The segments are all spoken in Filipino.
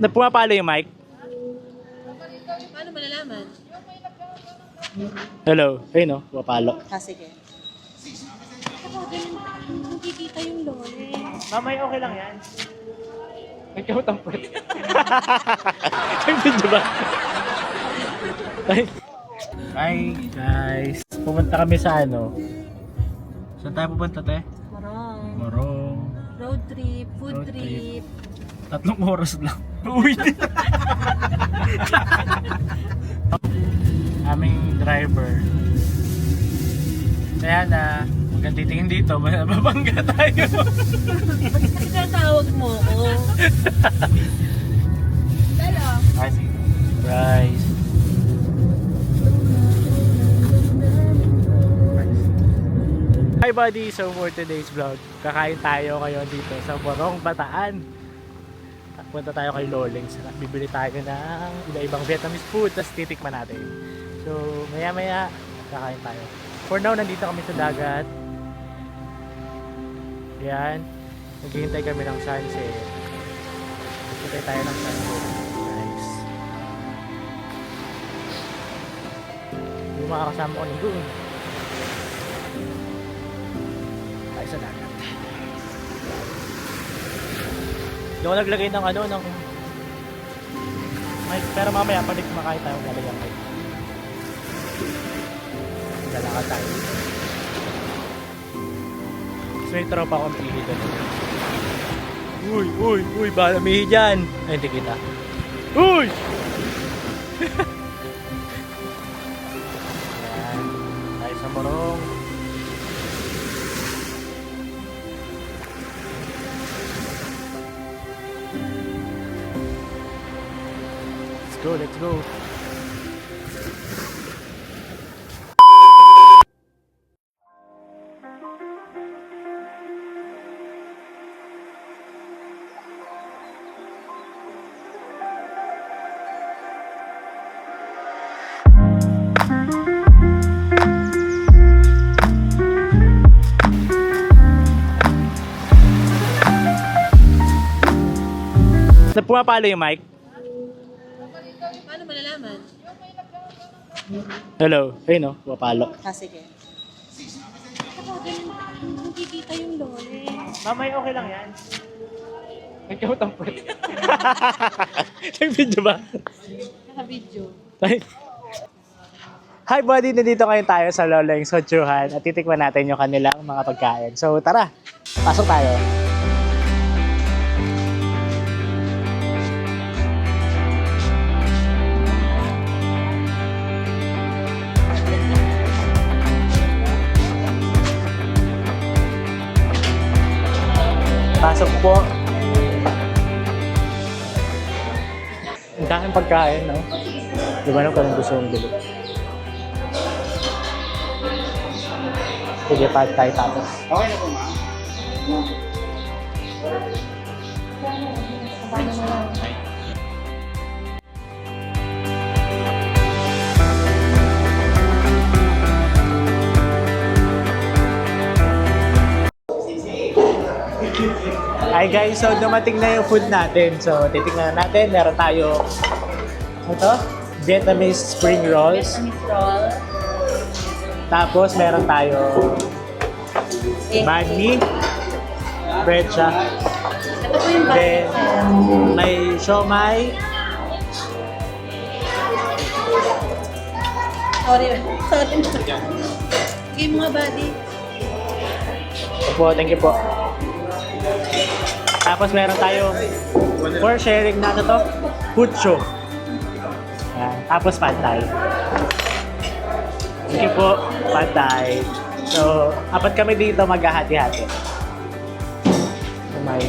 Na pumapalo yung mic? Paano malalaman? Hello. Ayun o, pumapalo. Sige. Ako, ganun, nakikita yung lole. Mamay, okay lang yan. Nagkautang po. Ang video ba? Hi guys. Pumunta kami sa ano? Saan tayo pupunta, te? Marong. Morong. Road trip, food Road trip. 3 oras lang. Uwi din. Aming driver. Kaya na, huwag kang titingin dito, mababangga tayo. Bakit kasi tatawag mo ako? Dalo. Rice. Hi buddy! So for today's vlog, kakain tayo ngayon dito sa Morong, Bataan. Punta tayo kay Lolings. Bibili tayo ng iba-ibang Vietnamese food, tapos titikman natin. So maya maya, kakain tayo. For now, nandito kami sa dagat. Yan. Naghihintay kami ng sunset. Naghihintay tayo ng sunset. Nice. Yung mga kasama ko nandun. Tayo sa dagat. Hindi ako naglagay ng ano, ng mic. Pero mamaya, pag kumakain tayo, lalagyan kayo. Lalakad tayo. So may tropa akong pili doon. Uy, baka namihi dyan. Ay, hindi kita. Uy! Ayan, tayo sa Morong. Let's go. Na pumapalo yung mic? Paano malalaman? Hello. Ayun o, pumapalo. Sige. Ako, ganun, nakikita yung lole. Mamay, okay lang yan. Nagkautang po. Nag-video ba? Naka-video. Hi buddy, nandito ngayon tayo sa Loleng Sotsuhan at titikman natin yung kanilang mga pagkain. So tara, pasok tayo. Pasok po. Ang daming pagkain, no? Di ba nung kung gusto mong bili? Sige, pad tayo tapos. Okay na po, ma'am. Paano malalaman? Hi guys, so dumating na yung food natin. So titignan natin, meron tayo ito, Vietnamese spring rolls. Vietnamese roll. Tapos meron tayo banh mi, bread siya. Ito po yung Then budget. may siomai. Sorry. Game mga buddy. Opo, thank you po. Tapos meron tayo for sharing na ano to, pucho. Yan. Tapos pad thai. Thank you po, pad thai. So, apat kami dito maghahati-hati. May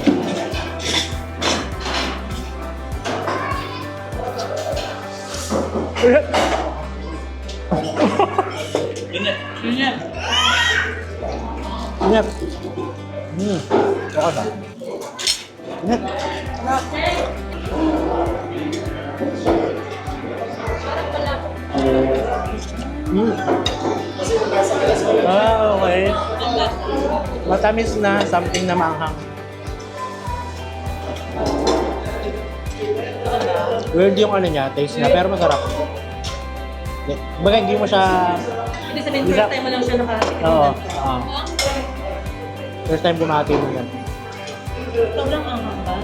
Ingat. Okay ba? Ingat. Okay. Matamis na, something na manghang. Weird yung ano niya, taste niya, pero masarap. Baga hindi mo siya... Ibig sabihin, Isa- first time mo lang siya nakatikim. Oo. First time kumati mo yan. Sobrang anghang ba?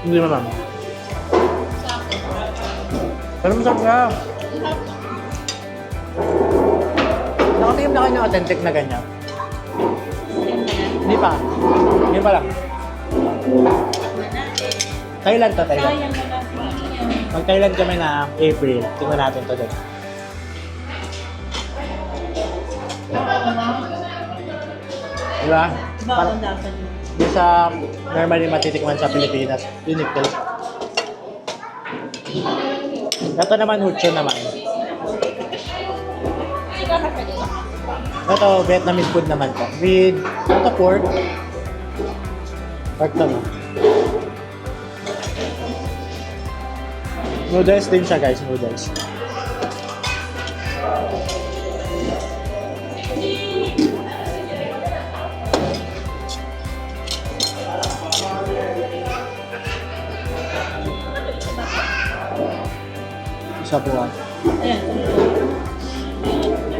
Hindi naman. Pero masarap ka. Nakatikim na kayo ng authentic na ganyan. Hindi pa. Hindi pa lang. Thailand to, Thailand. Sayang na lang siya. Mag-Thailand kami na April. Tingnan natin to doon. Diba? Bakong dapat yun. Yung sa normally matitikman sa Pilipinas. Unique to. Ito naman, Hucho naman. Ito, Vietnamese food naman to. With, ito pork. Pork to, no? Noodles din siya, guys. Noodles. Isa po. Ayan.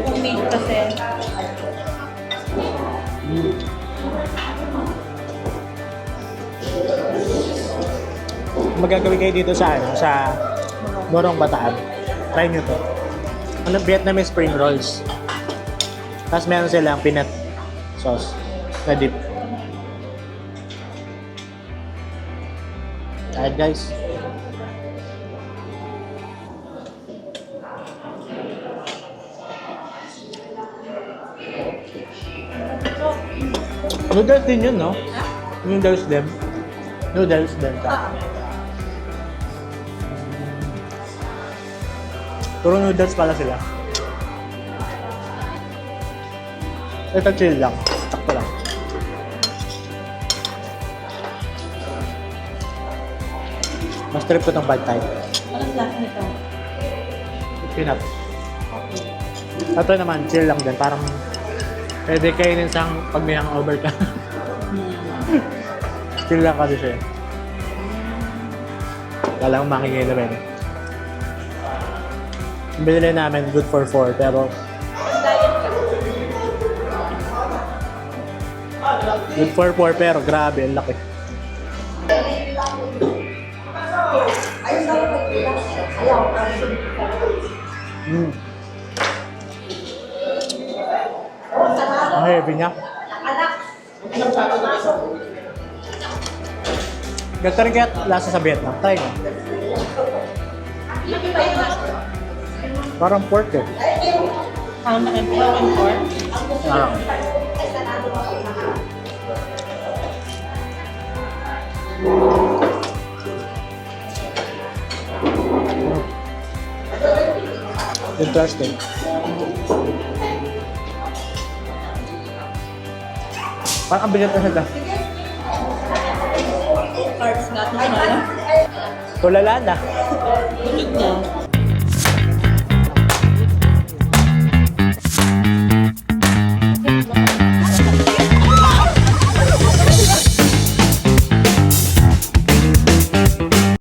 Yung meat kasi. Magagawin kayo dito sa ano, sa Morong Bataan. Try nyo to. Ano, Vietnamese spring rolls. Tapos meron silang peanut sauce na dip. Alright guys. Noodles din yun, no? Noodles din. Noodles din ka. Puro noodles pala sila. Ito chill lang. Takto lang. Mas trip ko tong bad time. Anong lasa nito? Peanut. Ito naman, chill lang din. Parang pwede kainin sa pag may hangover ka. Chill lang kasi siya. Wala akong makikita rin. Binili namin good for 4 pero good for 4 pero grabe, ang laki. Ang heavy niya. Ganito rin kaya lasa sa Vietnam. Tayo nga. Parang pork eh. Parang nakipilok yung pork. Ah. Interesting. Parang ang bigat na siya. Carbs nga ito. Tulala na. Busog niya.